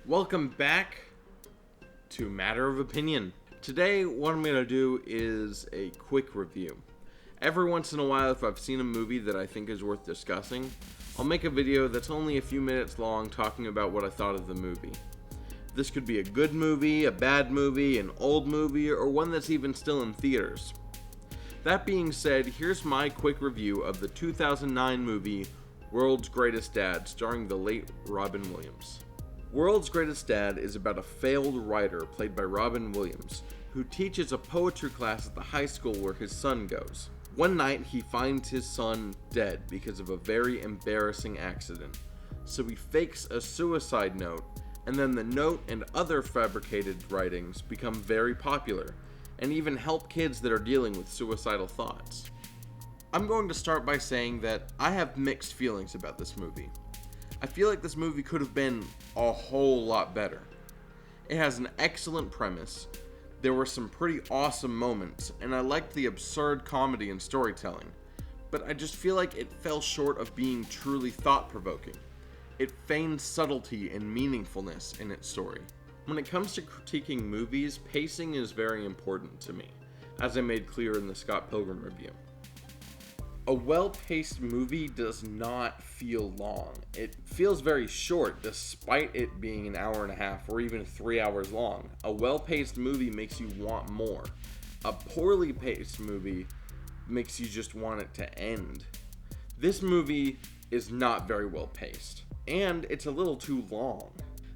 Welcome back to Matter of Opinion. Today, what I'm going to do is a quick review. Every once in a while, if I've seen a movie that I think is worth discussing, I'll make a video that's only a few minutes long talking about what I thought of the movie. This could be a good movie, a bad movie, an old movie, or one that's even still in theaters. That being said, here's my quick review of the 2009 movie World's Greatest Dad, starring the late Robin Williams. World's Greatest Dad is about a failed writer played by Robin Williams, who teaches a poetry class at the high school where his son goes. One night, he finds his son dead because of a very embarrassing accident, so he fakes a suicide note, and then the note and other fabricated writings become very popular, and even help kids that are dealing with suicidal thoughts. I'm going to start by saying that I have mixed feelings about this movie. I feel like this movie could have been a whole lot better. It has an excellent premise, there were some pretty awesome moments, and I liked the absurd comedy and storytelling, but I just feel like it fell short of being truly thought-provoking. It feigned subtlety and meaningfulness in its story. When it comes to critiquing movies, pacing is very important to me, as I made clear in the Scott Pilgrim review. A well-paced movie does not feel long. It feels very short despite it being an hour and a half or even 3 hours long. A well-paced movie makes you want more. A poorly paced movie makes you just want it to end. This movie is not very well paced, and it's a little too long.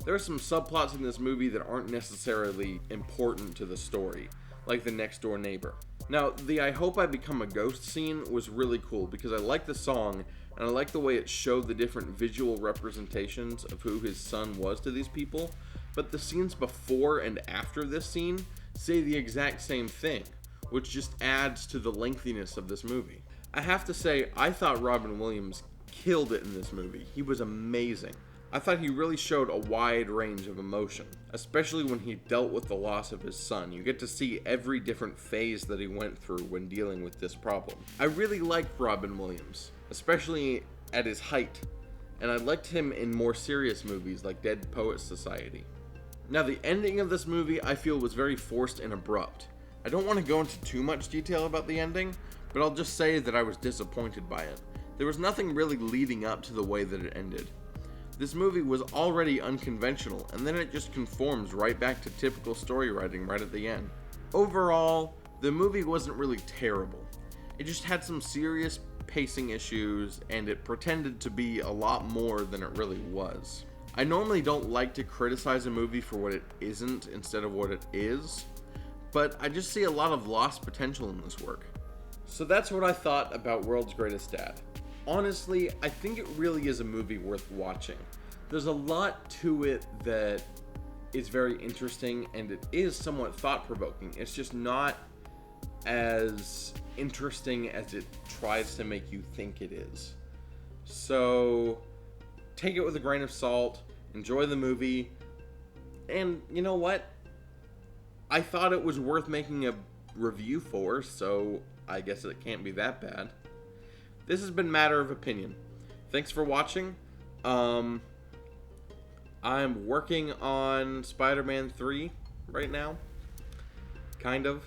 There are some subplots in this movie that aren't necessarily important to the story, like the next door neighbor. Now, the I Hope I Become a Ghost scene was really cool because I liked the song and I liked the way it showed the different visual representations of who his son was to these people, but the scenes before and after this scene say the exact same thing, which just adds to the lengthiness of this movie. I have to say, I thought Robin Williams killed it in this movie. He was amazing. I thought he really showed a wide range of emotion, especially when he dealt with the loss of his son. You get to see every different phase that he went through when dealing with this problem. I really liked Robin Williams, especially at his height, and I liked him in more serious movies like Dead Poets Society. Now, the ending of this movie I feel was very forced and abrupt. I don't want to go into too much detail about the ending, but I'll just say that I was disappointed by it. There was nothing really leading up to the way that it ended. This movie was already unconventional, and then it just conforms right back to typical story writing right at the end. Overall, the movie wasn't really terrible. It just had some serious pacing issues, and it pretended to be a lot more than it really was. I normally don't like to criticize a movie for what it isn't instead of what it is, but I just see a lot of lost potential in this work. So that's what I thought about World's Greatest Dad. Honestly, I think it really is a movie worth watching. There's a lot to it that is very interesting, and it is somewhat thought-provoking. It's just not as interesting as it tries to make you think it is. So, take it with a grain of salt, enjoy the movie, and you know what? I thought it was worth making a review for, so I guess it can't be that bad. This has been Matter of Opinion. Thanks for watching. I'm working on Spider-Man 3 right now. Kind of.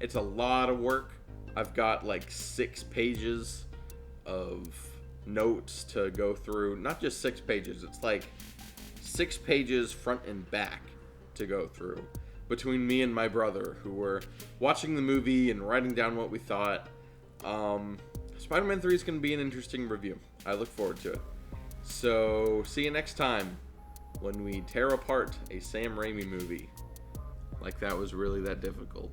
It's a lot of work. I've got like 6 pages of notes to go through. Not just 6 pages, it's like 6 pages front and back to go through. Between me and my brother, who were watching the movie and writing down what we thought. Spider-Man 3 is going to be an interesting review. I look forward to it. So, see you next time when we tear apart a Sam Raimi movie. Like that was really that difficult.